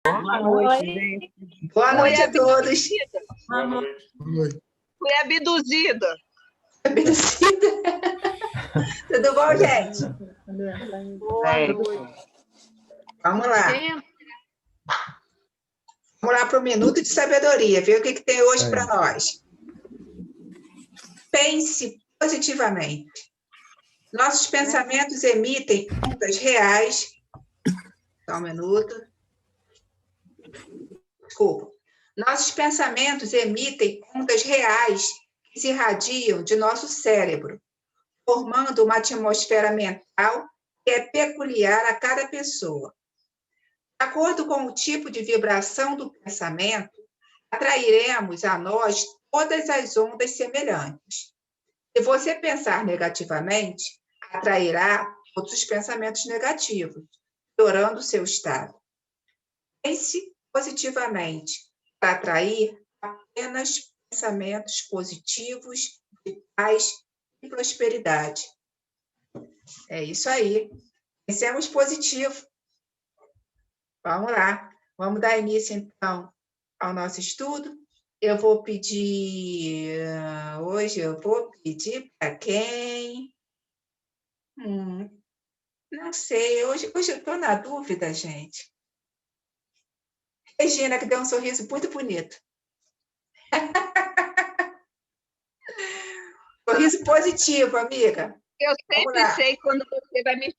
Boa noite, gente. Boa noite a todos. Boa noite. Fui abduzida. Abduzida? Tudo bom, gente? Boa noite. Vamos lá. Vamos lá para o Minuto de Sabedoria, ver o que tem hoje para nós. Pense positivamente. Nossos pensamentos emitem ondas reais. Só um minuto. Desculpa. Nossos pensamentos emitem ondas reais que se irradiam de nosso cérebro, formando uma atmosfera mental que é peculiar a cada pessoa. De acordo com o tipo de vibração do pensamento, atrairemos a nós todas as ondas semelhantes. Se você pensar negativamente, atrairá todos os pensamentos negativos, piorando o seu estado. Pense positivamente para atrair apenas pensamentos positivos, de paz e prosperidade. É isso aí. Pensemos positivo. Vamos lá. Vamos dar início, então, ao nosso estudo. Hoje eu vou pedir para quem? Não sei, hoje eu estou na dúvida, gente. Regina, que deu um sorriso muito bonito. Sorriso positivo, amiga. Eu sempre sei quando você vai me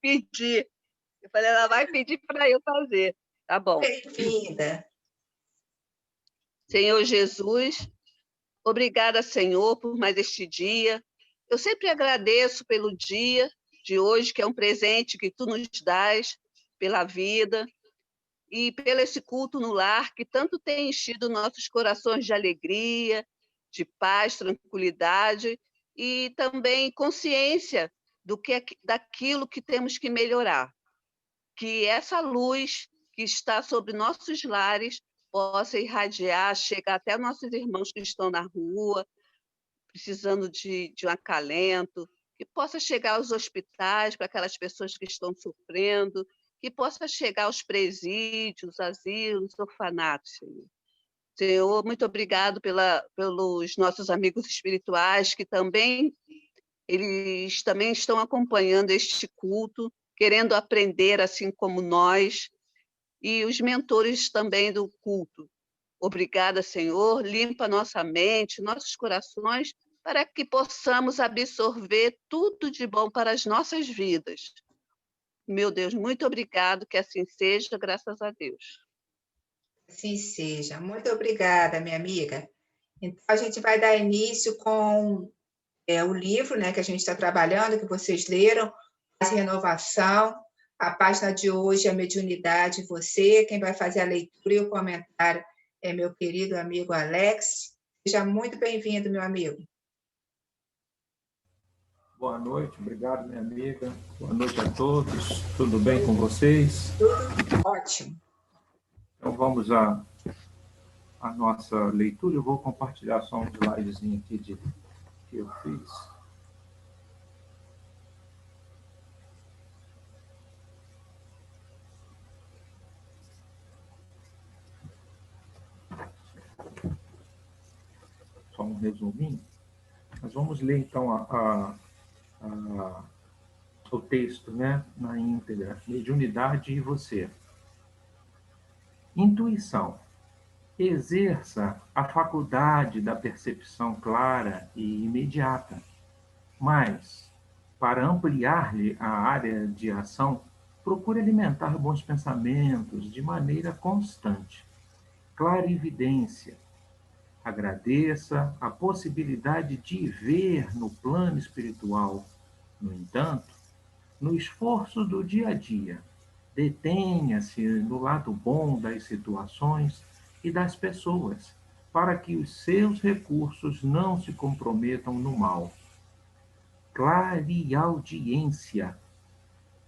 pedir. Eu falei, ela vai pedir para eu fazer. Tá bom. Bem-vinda. Senhor Jesus, obrigada, Senhor, por mais este dia. Eu sempre agradeço pelo dia de hoje, que é um presente que Tu nos dás, pela vida, e pelo esse culto no lar, que tanto tem enchido nossos corações de alegria, de paz, tranquilidade, e também consciência daquilo que temos que melhorar. Que essa luz que está sobre nossos lares possa irradiar, chegar até nossos irmãos que estão na rua, precisando de um acalento, que possa chegar aos hospitais para aquelas pessoas que estão sofrendo, que possa chegar aos presídios, asilos, orfanatos, Senhor. Senhor, muito obrigado pelos nossos amigos espirituais eles também estão acompanhando este culto, querendo aprender assim como nós, e os mentores também do culto. Obrigada, Senhor, limpa nossa mente, nossos corações, para que possamos absorver tudo de bom para as nossas vidas. Meu Deus, muito obrigado, que assim seja, graças a Deus. Assim seja. Muito obrigada, minha amiga. Então, a gente vai dar início com o livro, né, que a gente está trabalhando, que vocês leram, Paz e Renovação. A página de hoje é Mediunidade e Você. Quem vai fazer a leitura e o comentário é meu querido amigo Alex. Seja muito bem-vindo, meu amigo. Boa noite, obrigado, minha amiga. Boa noite a todos. Tudo bem com vocês? Tudo ótimo. Então, vamos à nossa leitura. Eu vou compartilhar só um slidezinho aqui que eu fiz. Só um resuminho. Nós vamos ler, então, o texto, né, na íntegra. Mediunidade e Você. Intuição. Exerça a faculdade da percepção clara e imediata, mas, para ampliar-lhe a área de ação, procure alimentar bons pensamentos de maneira constante. Clarividência. Agradeça a possibilidade de ver no plano espiritual. No entanto, no esforço do dia a dia, detenha-se no lado bom das situações e das pessoas, para que os seus recursos não se comprometam no mal. Clareaudiência.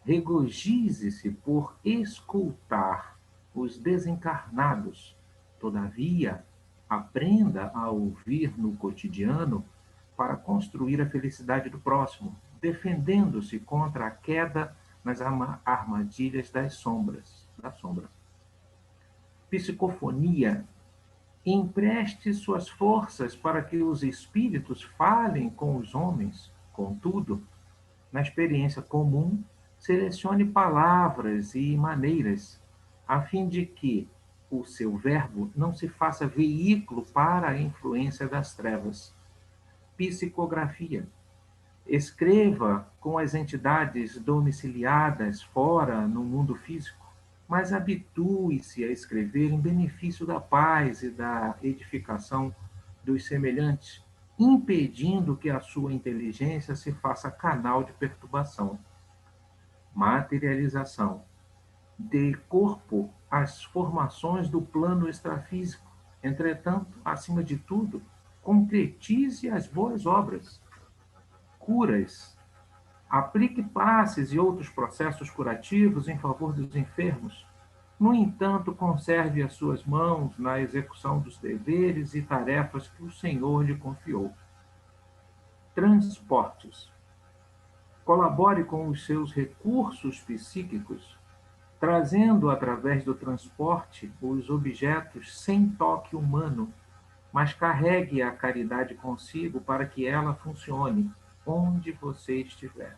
Regozije-se por escutar os desencarnados. Todavia, aprenda a ouvir no cotidiano para construir a felicidade do próximo, defendendo-se contra a queda nas armadilhas da sombra. psicofonia, empreste suas forças para que os espíritos falem com os homens. Contudo, na experiência comum, selecione palavras e maneiras, a fim de que o seu verbo não se faça veículo para a influência das trevas. Psicografia. Escreva com as entidades domiciliadas fora no mundo físico, mas habitue-se a escrever em benefício da paz e da edificação dos semelhantes, impedindo que a sua inteligência se faça canal de perturbação. Materialização. Dê corpo às formações do plano extrafísico. Entretanto, acima de tudo, concretize as boas obras. Curas. Aplique passes e outros processos curativos em favor dos enfermos. No entanto, conserve as suas mãos na execução dos deveres e tarefas que o Senhor lhe confiou. Transportes. Colabore com os seus recursos psíquicos, trazendo através do transporte os objetos sem toque humano, mas carregue a caridade consigo para que ela funcione onde você estiver.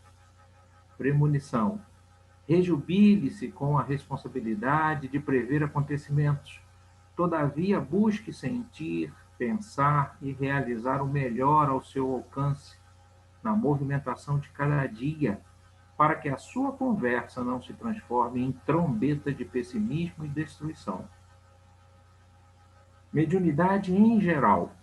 Premonição. Rejubile-se com a responsabilidade de prever acontecimentos. Todavia, busque sentir, pensar e realizar o melhor ao seu alcance, na movimentação de cada dia, para que a sua conversa não se transforme em trombeta de pessimismo e destruição. Mediunidade em geral.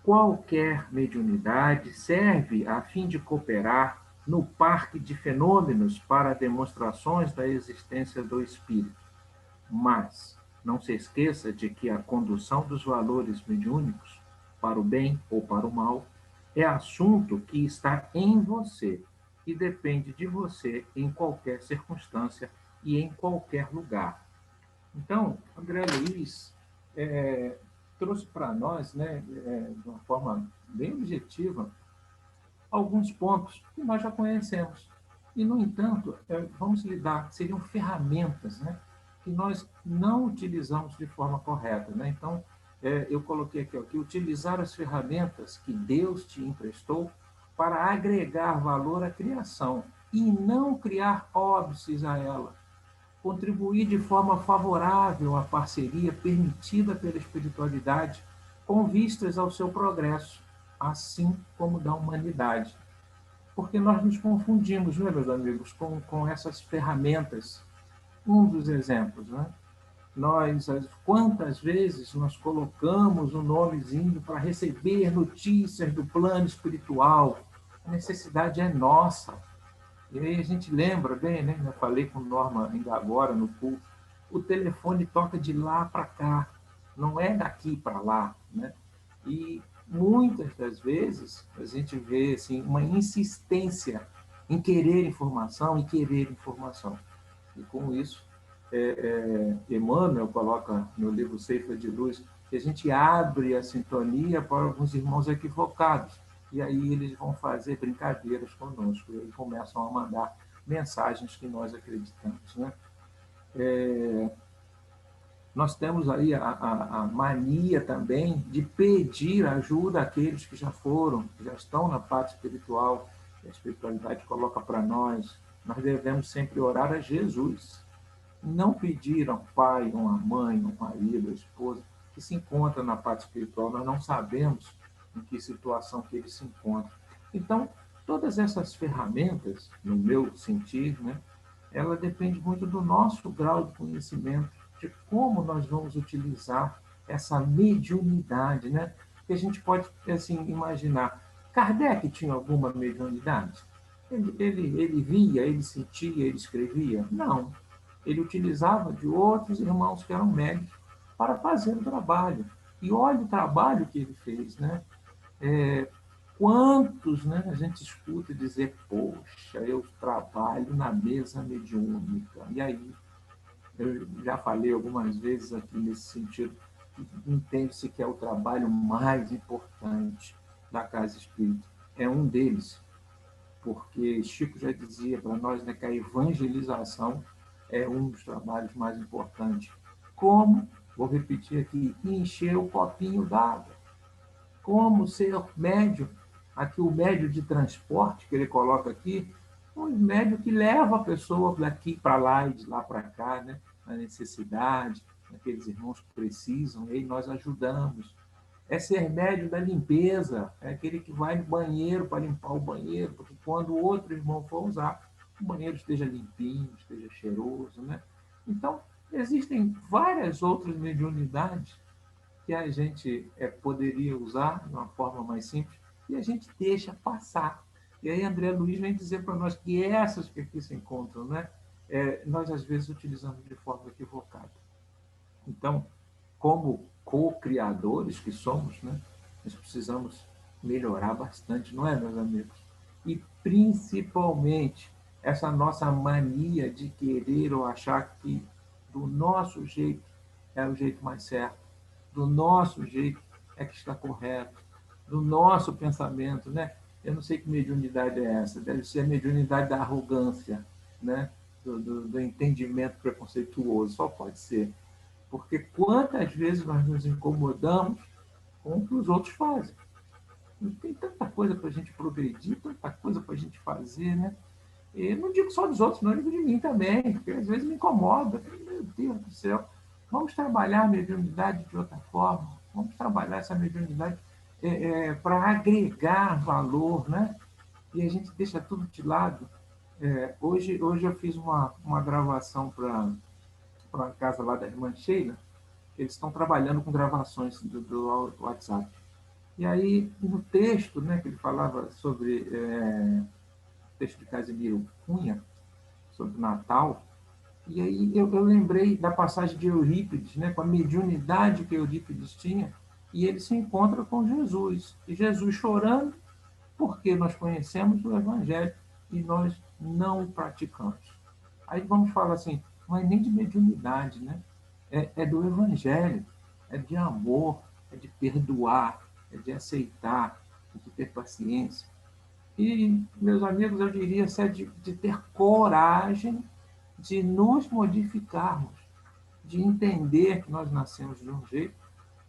Qualquer mediunidade serve a fim de cooperar no parque de fenômenos para demonstrações da existência do espírito. Mas não se esqueça de que a condução dos valores mediúnicos, para o bem ou para o mal, é assunto que está em você e depende de você em qualquer circunstância e em qualquer lugar. Então, André Luiz trouxe para nós, né, de uma forma bem objetiva, alguns pontos que nós já conhecemos. E, no entanto, vamos lidar, seriam ferramentas, né, que nós não utilizamos de forma correta. Né? Então, eu coloquei aqui, ó, que utilizar as ferramentas que Deus te emprestou para agregar valor à criação e não criar óbices a ela. Contribuir de forma favorável à parceria permitida pela espiritualidade com vistas ao seu progresso, assim como da humanidade. Porque nós nos confundimos, né, meus amigos, com essas ferramentas. Um dos exemplos, né? Quantas vezes nós colocamos um nomezinho para receber notícias do plano espiritual? A necessidade é nossa. E aí a gente lembra bem, né? Eu falei com Norma ainda agora no culto, o telefone toca de lá para cá, não é daqui para lá, né? E muitas das vezes a gente vê assim, uma insistência em querer informação. E com isso, Emmanuel coloca no livro Ceifa de Luz que a gente abre a sintonia para alguns irmãos equivocados. E aí eles vão fazer brincadeiras conosco, e aí começam a mandar mensagens que nós acreditamos. Né? Nós temos aí a mania também de pedir ajuda àqueles que já foram, que já estão na parte espiritual, que a espiritualidade coloca para nós. Nós devemos sempre orar a Jesus, não pedir a um pai, a uma mãe, a um marido, a esposa, que se encontra na parte espiritual. Nós não sabemos em que situação que ele se encontra. Então, todas essas ferramentas, no meu sentir, né, ela depende muito do nosso grau de conhecimento, de como nós vamos utilizar essa mediunidade, né? Que a gente pode, assim, imaginar. Kardec tinha alguma mediunidade? Ele via, ele sentia, ele escrevia? Não. Ele utilizava de outros irmãos que eram médicos para fazer o trabalho. E olha o trabalho que ele fez, né? Quantos, né, a gente escuta dizer, poxa, eu trabalho na mesa mediúnica. E aí, eu já falei algumas vezes aqui nesse sentido, entende-se que é o trabalho mais importante da Casa Espírita. É um deles, porque Chico já dizia para nós, né, que a evangelização é um dos trabalhos mais importantes. Como vou repetir aqui, encher o copinho d'água. Como ser médio? Aqui o médio de transporte que ele coloca aqui, um médio que leva a pessoa daqui para lá e de lá para cá, né? Na necessidade, aqueles irmãos que precisam, e nós ajudamos. É ser médio da limpeza, é aquele que vai no banheiro para limpar o banheiro, porque quando o outro irmão for usar, o banheiro esteja limpinho, esteja cheiroso, né? Então, existem várias outras mediunidades que a gente poderia usar de uma forma mais simples e a gente deixa passar. E aí André Luiz vem dizer para nós que essas que aqui se encontram, né, nós às vezes utilizamos de forma equivocada. Então, como co-criadores que somos, né, nós precisamos melhorar bastante, não é, meus amigos? E principalmente essa nossa mania de querer ou achar que do nosso jeito é o jeito mais certo, do nosso jeito é que está correto, do nosso pensamento, né? Eu não sei que mediunidade é essa, deve ser a mediunidade da arrogância, né? Do entendimento preconceituoso, só pode ser. Porque quantas vezes nós nos incomodamos com o que os outros fazem. E tem tanta coisa para a gente progredir, tanta coisa para a gente fazer, né? E não digo só dos outros, não, digo de mim também, porque às vezes me incomoda. Meu Deus do céu, vamos trabalhar a mediunidade de outra forma, vamos trabalhar essa mediunidade para agregar valor, né? E a gente deixa tudo de lado. Hoje eu fiz uma gravação para a casa lá da irmã Sheila, eles estão trabalhando com gravações do WhatsApp. E aí, no texto, né, que ele falava sobre o texto de Casimiro Cunha, sobre Natal, e aí eu lembrei da passagem de Eurípides, né, com a mediunidade que Eurípides tinha, e ele se encontra com Jesus. E Jesus chorando, porque nós conhecemos o Evangelho e nós não o praticamos. Aí vamos falar assim, não é nem de mediunidade, né? É do Evangelho, é de amor, é de perdoar, é de aceitar, é de ter paciência. E, meus amigos, eu diria de ter coragem de nos modificarmos, de entender que nós nascemos de um jeito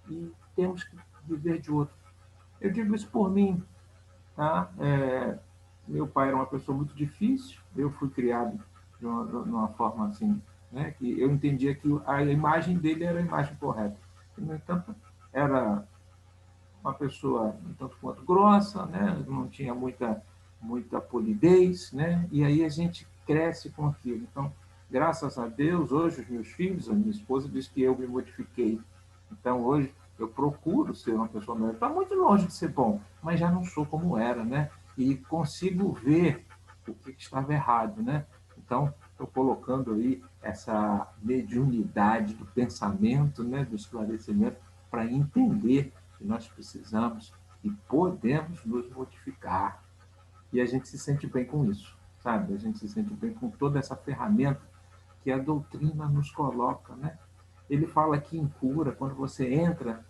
e temos que viver de outro. Eu digo isso por mim, tá? Meu pai era uma pessoa muito difícil, eu fui criado de uma forma assim, né, que eu entendia que a imagem dele era a imagem correta. E, no entanto, era uma pessoa um tanto quanto grossa, né, não tinha muita polidez, né, e aí a gente cresce com aquilo. Então, graças a Deus, hoje os meus filhos, a minha esposa diz que eu me modifiquei. Então, hoje, eu procuro ser uma pessoa melhor. Está muito longe de ser bom, mas já não sou como era, né? E consigo ver o que estava errado, né? Então, estou colocando aí essa mediunidade do pensamento, né, do esclarecimento, para entender que nós precisamos e podemos nos modificar. E a gente se sente bem com isso, sabe? A gente se sente bem com toda essa ferramenta que a doutrina nos coloca, né? Ele fala aqui em cura, quando você entra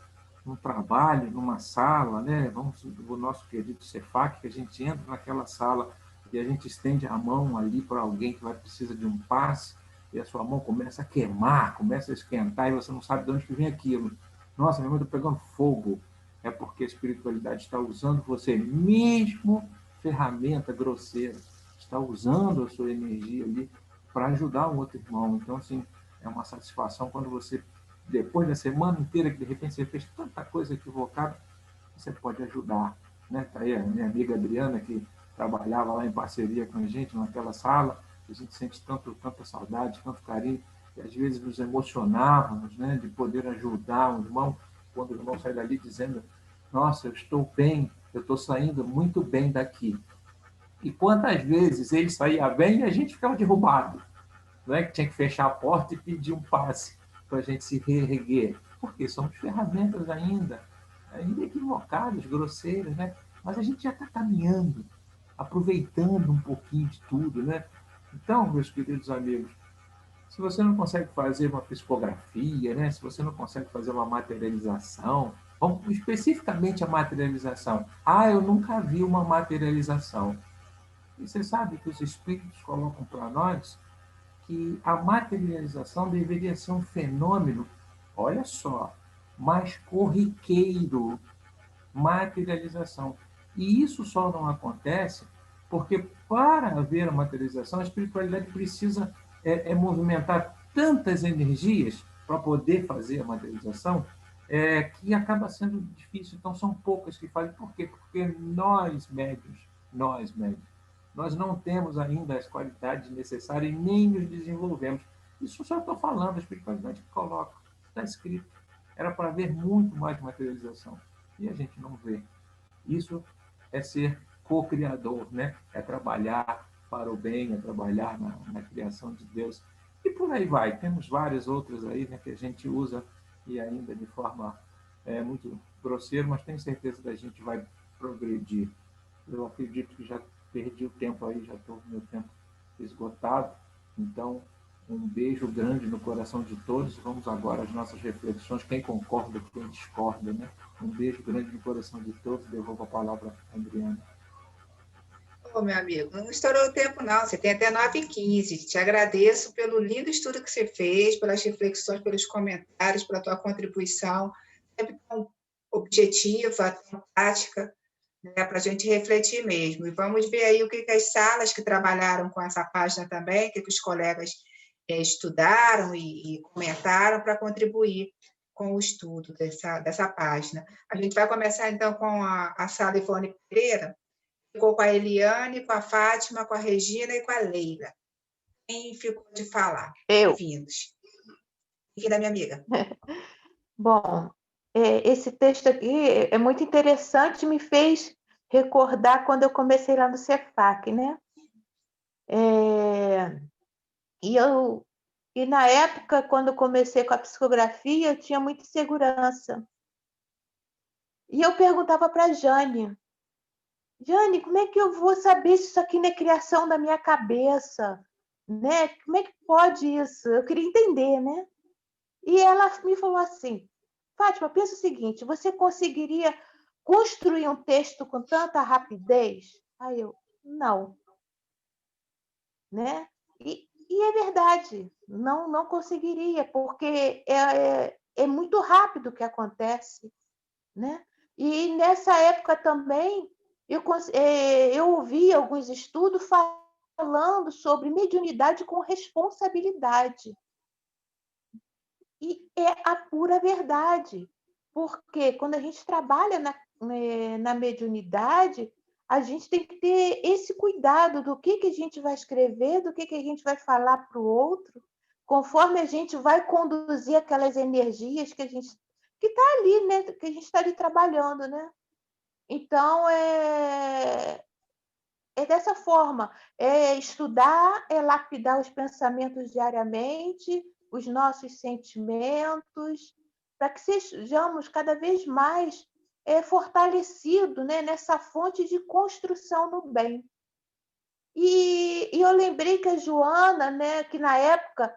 num trabalho, numa sala, né? Vamos o nosso querido Cefac, que a gente entra naquela sala e a gente estende a mão ali para alguém que vai precisar de um passe e a sua mão começa a queimar, começa a esquentar e você não sabe de onde que vem aquilo. Nossa, minha mão está pegando fogo. É porque a espiritualidade está usando você, mesmo ferramenta grosseira, está usando a sua energia ali para ajudar um outro irmão. Então, assim, é uma satisfação quando você, depois da semana inteira, que de repente você fez tanta coisa equivocada, você pode ajudar. Né? Tá aí a minha amiga Adriana, que trabalhava lá em parceria com a gente naquela sala, a gente sente tanta saudade, tanto carinho, e às vezes nos emocionávamos, né, de poder ajudar um irmão, quando o irmão sai dali dizendo, nossa, eu estou bem, eu estou saindo muito bem daqui. E quantas vezes ele saía bem e a gente ficava derrubado, não é que tinha que fechar a porta e pedir um passe para a gente se reerguer, porque somos ferramentas ainda equivocadas, grosseiras, né? Mas a gente já está caminhando, aproveitando um pouquinho de tudo, né? Então, meus queridos amigos, se você não consegue fazer uma psicografia, né? Se você não consegue fazer uma materialização, vamos especificamente a materialização. Ah, eu nunca vi uma materialização. E você sabe que os espíritos colocam para nós que a materialização deveria ser um fenômeno olha só, mais corriqueiro, materialização. E isso só não acontece porque, para haver a materialização, a espiritualidade precisa movimentar tantas energias para poder fazer a materialização, que acaba sendo difícil. Então, são poucas que fazem. Por quê? Porque nós médiuns, nós não temos ainda as qualidades necessárias e nem nos desenvolvemos. Isso só estou falando, a espiritualidade que coloca, está escrito. Era para haver muito mais materialização. E a gente não vê. Isso é ser co-criador, né? É trabalhar para o bem, é trabalhar na criação de Deus. E por aí vai. Temos várias outras aí, né, que a gente usa e ainda de forma muito grosseira, mas tenho certeza que a gente vai progredir. Eu acredito que já perdi o tempo aí, já estou com meu tempo esgotado. Então, um beijo grande no coração de todos. Vamos agora às nossas reflexões. Quem concorda, quem discorda, né? Um beijo grande no coração de todos. Devolvo a palavra a Adriana. Ô, meu amigo, não estourou o tempo, não. Você tem até 9h15. Te agradeço pelo lindo estudo que você fez, pelas reflexões, pelos comentários, pela tua contribuição. Sempre tão objetiva, tão prática, né, para a gente refletir mesmo. E vamos ver aí o que as salas que trabalharam com essa página também, o que os colegas estudaram e comentaram para contribuir com o estudo dessa página. A gente vai começar, então, com a sala Ivone Pereira. Ficou com a Eliane, com a Fátima, com a Regina e com a Leila. Quem ficou de falar? Eu. Bem-vindos. Aqui da minha amiga. Bom, esse texto aqui é muito interessante, me fez recordar quando eu comecei lá no Cefac, né? E na época, quando eu comecei com a psicografia, eu tinha muita insegurança. E eu perguntava para a Jane, como é que eu vou saber se isso aqui não é criação da minha cabeça? Né? Como é que pode isso? Eu queria entender, né? E ela me falou assim, Fátima, pensa o seguinte, você conseguiria construir um texto com tanta rapidez? Aí eu, não. Né? E é verdade, não conseguiria, porque é muito rápido o que acontece. Né? E nessa época também, eu ouvi alguns estudos falando sobre mediunidade com responsabilidade. E é a pura verdade, porque quando a gente trabalha na mediunidade, a gente tem que ter esse cuidado do que a gente vai escrever, do que a gente vai falar para o outro, conforme a gente vai conduzir aquelas energias que está ali, né? Que a gente está ali trabalhando, né? Então, é dessa forma, estudar, lapidar os pensamentos diariamente, os nossos sentimentos, para que sejamos cada vez mais fortalecidos, né, nessa fonte de construção no bem. E eu lembrei que a Joana, né, que na época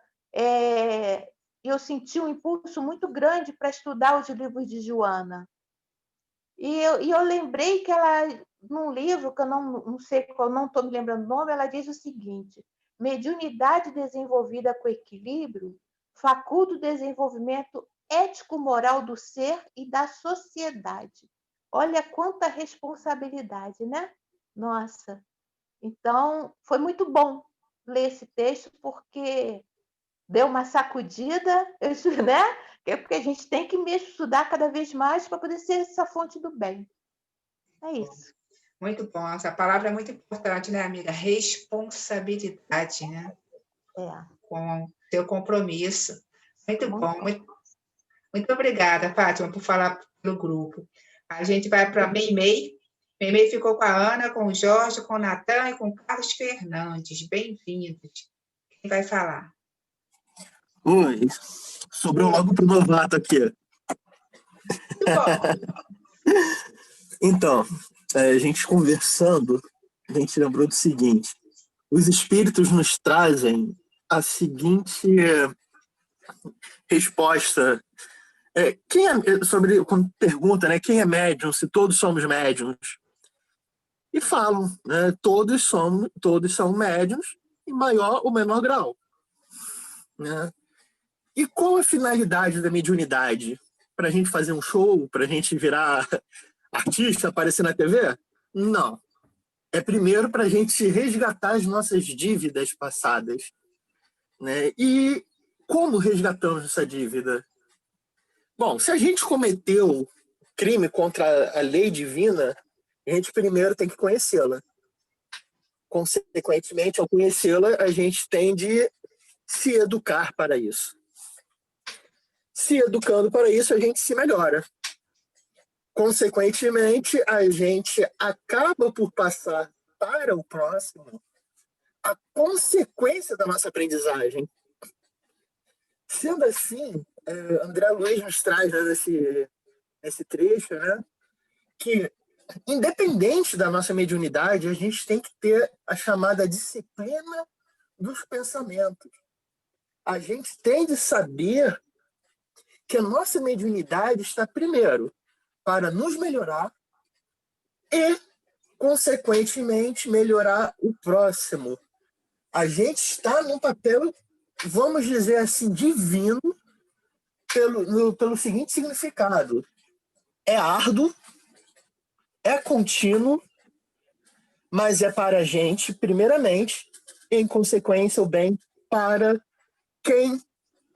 eu senti um impulso muito grande para estudar os livros de Joana. E eu lembrei que ela, num livro, que eu não sei qual, não estou me lembrando o nome, ela diz o seguinte: mediunidade desenvolvida com equilíbrio faculta o desenvolvimento ético-moral do ser e da sociedade. Olha quanta responsabilidade, né? Nossa! Então, foi muito bom ler esse texto, porque deu uma sacudida, né? É porque a gente tem que mesmo estudar cada vez mais para poder ser essa fonte do bem. É isso. Muito bom. Essa palavra é muito importante, né, amiga? Responsabilidade, né? Com o teu compromisso. Muito bom. Muito obrigada, Fátima, por falar pelo grupo. A gente vai para a Meimei. Meimei ficou com a Ana, com o Jorge, com o Natan e com o Carlos Fernandes. Bem-vindos. Quem vai falar? Oi, sobrou logo pro novato aqui. Muito bom. Então, a gente conversando, a gente lembrou do seguinte: os espíritos nos trazem a seguinte resposta. Quando pergunta, né, quem é médium, se todos somos médiums? E falam, né, todos são médiums, em maior ou menor grau. Né? E qual a finalidade da mediunidade? Para a gente fazer um show? Para a gente virar artista, aparecer na TV? Não. É primeiro para a gente resgatar as nossas dívidas passadas, né? E como resgatamos essa dívida? Bom, se a gente cometeu crime contra a lei divina, a gente primeiro tem que conhecê-la. Consequentemente, ao conhecê-la, a gente tem de se educar para isso. Se educando para isso, a gente se melhora. Consequentemente, a gente acaba por passar para o próximo a consequência da nossa aprendizagem. Sendo assim, André Luiz nos traz nesse trecho, né, que, independente da nossa mediunidade, a gente tem que ter a chamada disciplina dos pensamentos. A gente tem de saber que a nossa mediunidade está, primeiro, para nos melhorar e, consequentemente, melhorar o próximo. A gente está num papel, vamos dizer assim, divino, pelo seguinte significado: é árduo, é contínuo, mas é para a gente, primeiramente, e, em consequência, o bem para quem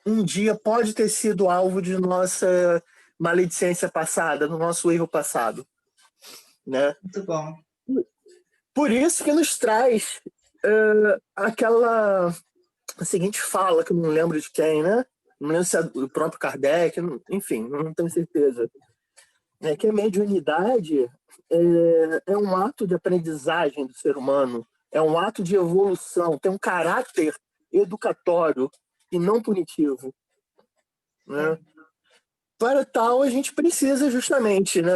um dia pode ter sido alvo de nossa maledicência passada, no nosso erro passado, né? Muito bom. Por isso que nos traz aquela seguinte fala, que eu não lembro de quem, né? Não lembro se é do próprio Kardec, enfim, não tenho certeza. Que a mediunidade é um ato de aprendizagem do ser humano, é um ato de evolução, tem um caráter educatório e não punitivo, né? Para tal, a gente precisa justamente, né,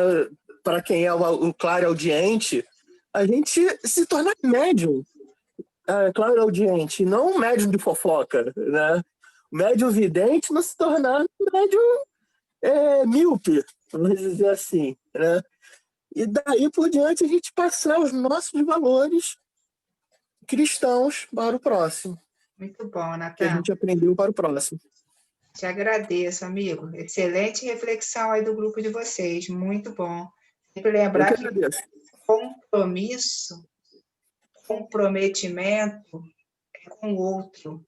para quem é o clareaudiente, a gente se tornar médium clareaudiente, não um médium de fofoca, né? O médium vidente não se tornar médium míope, vamos dizer assim, né? E daí por diante a gente passar os nossos valores cristãos para o próximo. Muito bom, Que a Natan. gente aprendeu para o próximo. Te agradeço, amigo. Excelente reflexão aí do grupo de vocês. Muito bom. Sempre lembrar que compromisso, comprometimento é com o outro.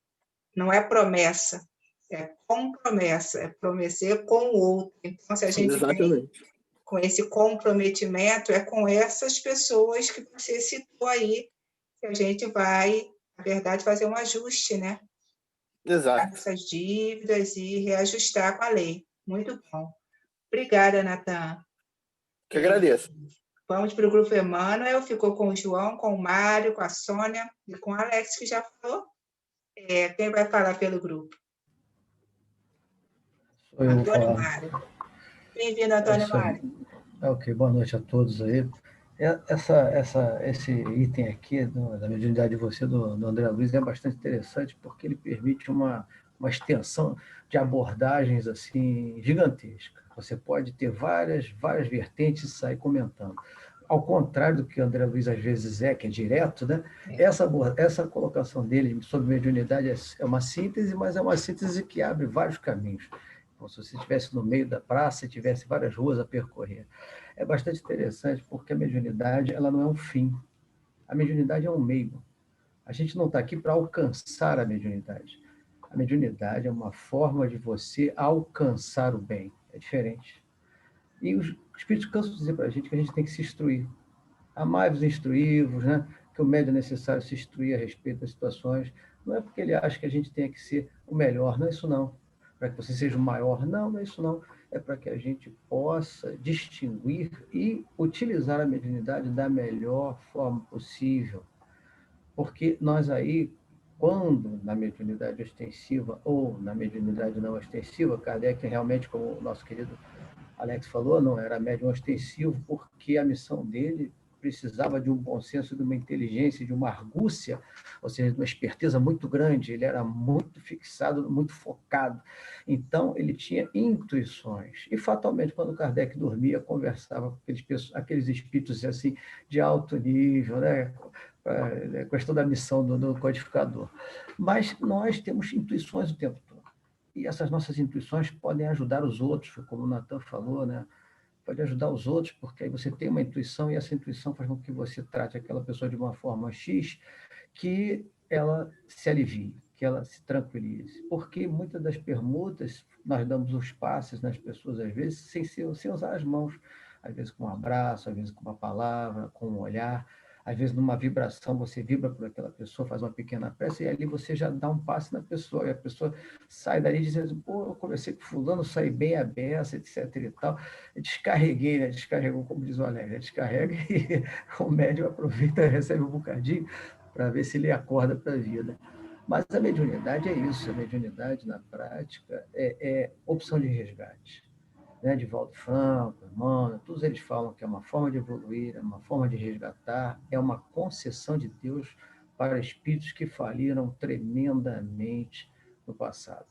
Não é promessa. É compromessa. É prometer com o outro. Então, se a gente vem com esse comprometimento, é com essas pessoas que você citou aí, que a gente vai, na verdade, fazer um ajuste, né? Exato. Essas dívidas e reajustar com a lei. Muito bom. Obrigada, Natan. Que agradeço. Vamos para o grupo Emmanuel. Ficou com o João, com o Mário, com a Sônia e com o Alex, que já falou. Quem vai falar pelo grupo? Sou eu, Antônio Mário. Bem-vindo, Antônio Mário. Ok, boa noite a todos aí. Esse item aqui da mediunidade de você, do André Luiz, é bastante interessante, porque ele permite uma extensão de abordagens assim gigantesca. Você pode ter várias vertentes e sair comentando. Ao contrário do que o André Luiz às vezes que é direto, né? Essa colocação dele sobre mediunidade é uma síntese, mas é uma síntese que abre vários caminhos. Como se você estivesse no meio da praça e tivesse várias ruas a percorrer. É bastante interessante porque a mediunidade ela não é um fim. A mediunidade é um meio. A gente não está aqui para alcançar a mediunidade. A mediunidade é uma forma de você alcançar o bem. É diferente. E os espíritos cansam de dizer para a gente que a gente tem que se instruir. Amai-vos, instruí-vos, né? Que o médium é necessário se instruir a respeito das situações. Não é porque ele acha que a gente tenha que ser o melhor, não é isso não. Para que você seja o maior, não é isso não. É para que a gente possa distinguir e utilizar a mediunidade da melhor forma possível. Porque nós aí, quando na mediunidade ostensiva ou na mediunidade não ostensiva, Kardec realmente, como o nosso querido Alex falou, não era médium ostensivo, porque a missão dele precisava de um bom senso, de uma inteligência, de uma argúcia, ou seja, de uma esperteza muito grande. Ele era muito fixado, muito focado. Então, ele tinha intuições. E, fatalmente, quando Kardec dormia, conversava com aqueles espíritos assim, de alto nível, né? A questão da missão do codificador. Mas nós temos intuições o tempo todo. e essas nossas intuições podem ajudar os outros, como o Natan falou, né? Pode ajudar os outros, porque aí você tem uma intuição e essa intuição faz com que você trate aquela pessoa de uma forma X que ela se alivie, que ela se tranquilize. Porque muitas das permutas nós damos os passes nas pessoas, às vezes, sem usar as mãos. Às vezes com um abraço, às vezes com uma palavra, com um olhar. Às vezes, numa vibração, você vibra por aquela pessoa, faz uma pequena prece, e ali você já dá um passe na pessoa, e a pessoa sai dali dizendo, pô, eu conversei com fulano, saí bem a beça, etc. e tal. Eu descarreguei, né? Descarregou, como diz o Alegre, descarrega e o médium aproveita, recebe um bocadinho para ver se ele acorda para a vida. Mas a mediunidade é isso, a mediunidade, na prática, é opção de resgate. Né, Divaldo Franco, Emmanuel, todos eles falam que é uma forma de evoluir, é uma forma de resgatar, é uma concessão de Deus para espíritos que faliram tremendamente no passado.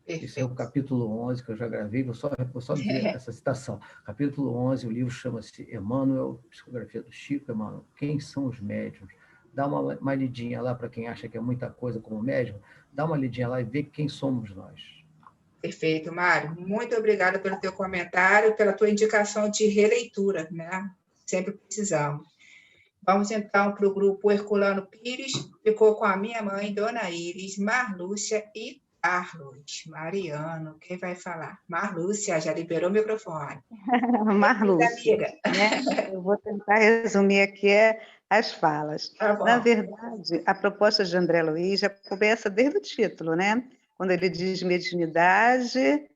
Esse é o capítulo 11 que eu já gravei, vou só dizer essa citação. Capítulo 11, o livro chama-se Emmanuel, Psicografia do Chico Emmanuel, Quem são os médiuns? Dá uma lidinha lá para quem acha que é muita coisa como médium, dá uma lidinha lá e vê quem somos nós. Perfeito, Mário. Muito obrigada pelo teu comentário, pela tua indicação de releitura, né? Sempre precisamos. Vamos então para o grupo Herculano Pires, ficou com a minha mãe, Dona Iris, Marlúcia e Carlos. Mariano, quem vai falar? Marlúcia, já liberou o microfone. Marlúcia, né? Eu vou tentar resumir aqui as falas. Tá bom. Na verdade, a proposta de André Luiz já começa desde o título, né? Quando ele diz mediunidade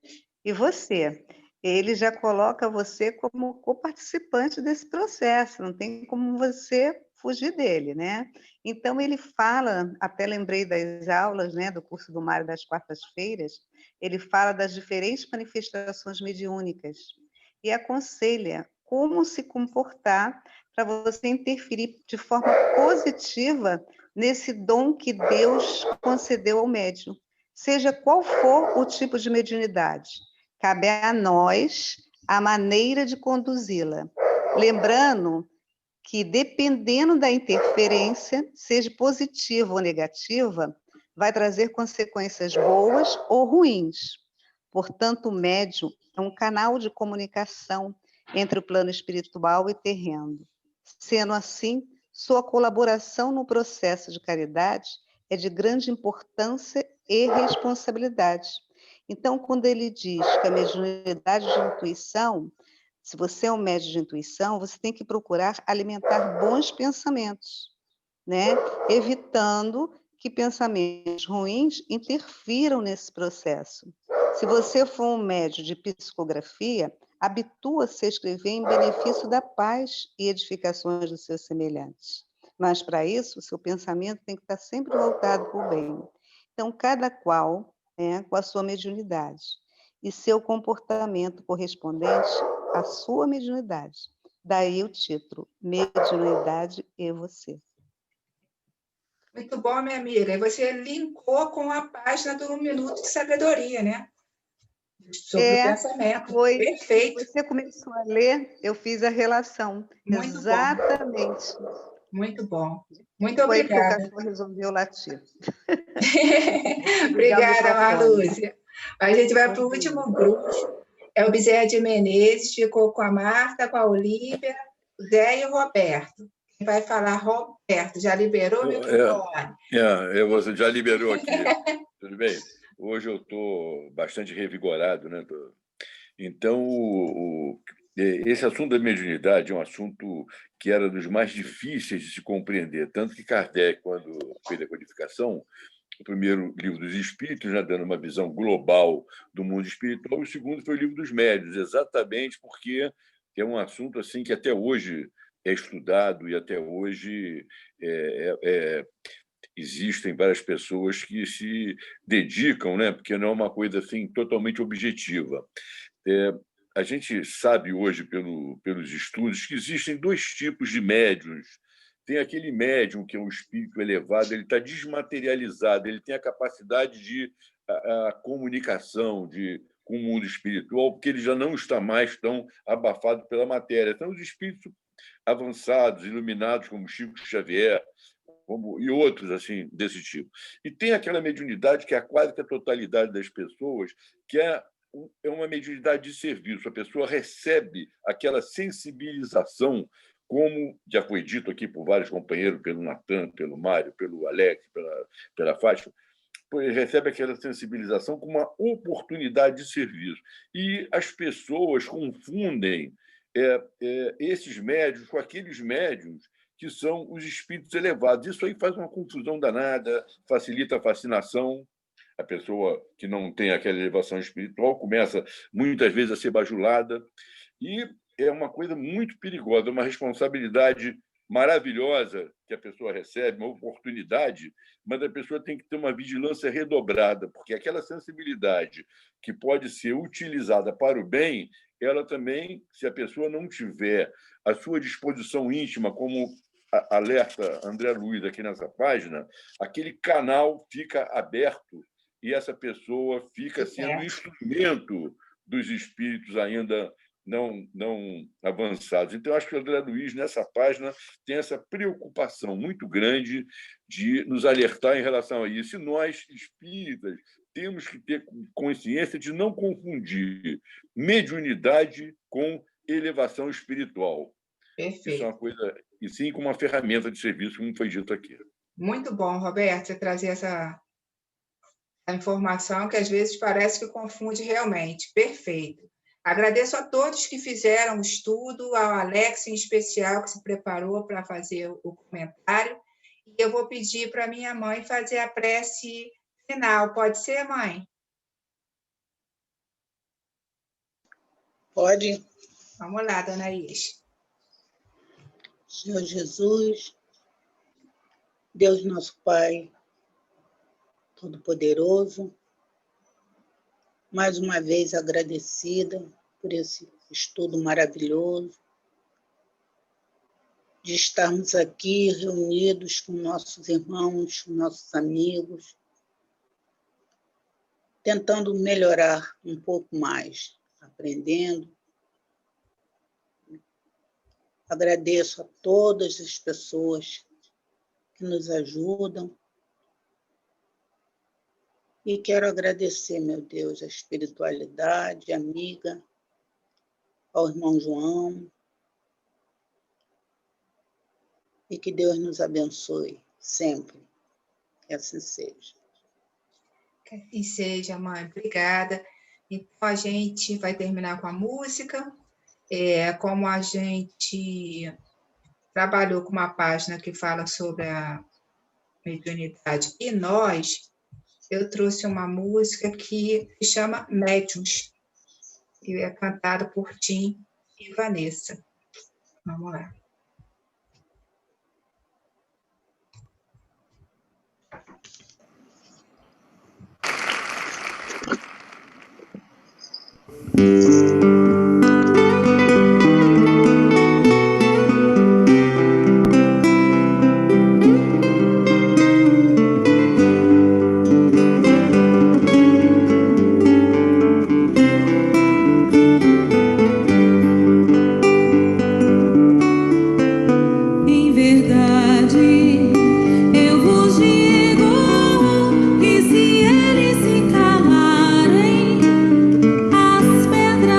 e você. Ele já coloca você como coparticipante desse processo, não tem como você fugir dele, né? Então, ele fala, até lembrei das aulas, né, do curso do Mário das quartas-feiras, ele fala das diferentes manifestações mediúnicas e aconselha como se comportar para você interferir de forma positiva nesse dom que Deus concedeu ao médium. Seja qual for o tipo de mediunidade, cabe a nós a maneira de conduzi-la. Lembrando que, dependendo da interferência, seja positiva ou negativa, vai trazer consequências boas ou ruins. Portanto, o médium é um canal de comunicação entre o plano espiritual e terreno. Sendo assim, sua colaboração no processo de caridade é de grande importância e responsabilidade. Então, quando ele diz que a mediunidade de intuição, se você é um médium de intuição, você tem que procurar alimentar bons pensamentos, né? Evitando que pensamentos ruins interfiram nesse processo. Se você for um médium de psicografia, habitua-se a escrever em benefício da paz e edificações dos seus semelhantes. Mas, para isso, o seu pensamento tem que estar sempre voltado para o bem. Então, cada qual, né, com a sua mediunidade e seu comportamento correspondente à sua mediunidade. Daí o título, Mediunidade e Você. Muito bom, minha amiga. E você linkou com a página do Minuto de Sabedoria, né? Sobre o pensamento. Foi. Perfeito. Você começou a ler, eu fiz a relação. Muito exatamente. Bom. Muito bom. Muito Foi obrigada. porque o cachorro resolveu latir. Obrigada, Marlúcia. A gente vai para o último grupo. É o Bezerra de Menezes, ficou com a Marta, com a Olívia, o Zé e o Roberto. Quem vai falar, Roberto, já liberou o microfone? Você já liberou aqui. Tudo bem? Hoje eu estou bastante revigorado, né? Então, esse assunto da mediunidade é um assunto que era dos mais difíceis de se compreender, tanto que Kardec, quando fez a codificação, o primeiro livro dos Espíritos, né, dando uma visão global do mundo espiritual, e o segundo foi o livro dos Médiuns, exatamente porque é um assunto assim que até hoje é estudado e até hoje existem várias pessoas que se dedicam, né, porque não é uma coisa assim totalmente objetiva. A gente sabe hoje, pelos estudos, que existem dois tipos de médiuns. Tem aquele médium que é um espírito elevado, ele está desmaterializado, ele tem a capacidade de a comunicação com o mundo espiritual, porque ele já não está mais tão abafado pela matéria. Então, os espíritos avançados, iluminados, como Chico Xavier, e outros assim desse tipo. E tem aquela mediunidade que é quase que a totalidade das pessoas, que é uma mediunidade de serviço. A pessoa recebe aquela sensibilização, como já foi dito aqui por vários companheiros, pelo Natan, pelo Mário, pelo Alex, pela Fátima, recebe aquela sensibilização como uma oportunidade de serviço. E as pessoas confundem esses médiuns com aqueles médiuns que são os espíritos elevados. Isso aí faz uma confusão danada, facilita a fascinação. A pessoa que não tem aquela elevação espiritual começa, muitas vezes, a ser bajulada. E é uma coisa muito perigosa, uma responsabilidade maravilhosa que a pessoa recebe, uma oportunidade, mas a pessoa tem que ter uma vigilância redobrada, porque aquela sensibilidade que pode ser utilizada para o bem, ela também, se a pessoa não tiver a sua disposição íntima, como alerta André Luiz aqui nessa página, aquele canal fica aberto e essa pessoa fica sendo instrumento dos espíritos ainda não avançados. Então, acho que o André Luiz, nessa página, tem essa preocupação muito grande de nos alertar em relação a isso. E nós, espíritas, temos que ter consciência de não confundir mediunidade com elevação espiritual. Perfeito. Isso é uma coisa, e sim como uma ferramenta de serviço, como foi dito aqui. Muito bom, Roberto, você trazer essa informação que às vezes parece que confunde realmente. Perfeito. Agradeço a todos que fizeram o estudo, ao Alex em especial, que se preparou para fazer o comentário. E eu vou pedir para minha mãe fazer a prece final. Pode ser, mãe? Pode. Vamos lá, dona Iris. Senhor Jesus, Deus nosso Pai Todo-Poderoso, mais uma vez agradecida por esse estudo maravilhoso, de estarmos aqui reunidos com nossos irmãos, nossos amigos, tentando melhorar um pouco mais, aprendendo. Agradeço a todas as pessoas que nos ajudam. E quero agradecer, meu Deus, a espiritualidade amiga, ao irmão João, e que Deus nos abençoe sempre. Que assim seja. Que assim seja, mãe. Obrigada. Então, a gente vai terminar com a música. Como a gente trabalhou com uma página que fala sobre a mediunidade e nós, eu trouxe uma música que se chama Médiuns, que é cantada por Tim e Vanessa. Vamos lá. Em verdade, eu vos digo que se eles se calarem, as pedras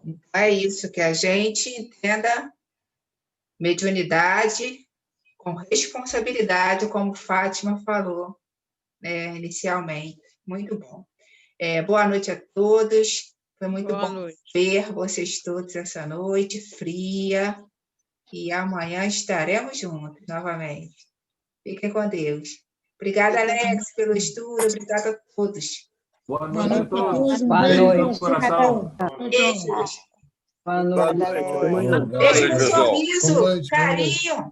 Então, é isso, que a gente entenda mediunidade com responsabilidade, como Fátima falou, né, inicialmente. Muito bom. Boa noite a todos. Foi muito bom ver vocês todos essa noite, fria. E amanhã estaremos juntos novamente. Fiquem com Deus. Obrigada, Alex, pelo estudo. Obrigada a todos. Boa noite a todos. Boa Beijo no noite. coração. Beijos. Boa noite. Beijo no sorriso, carinho.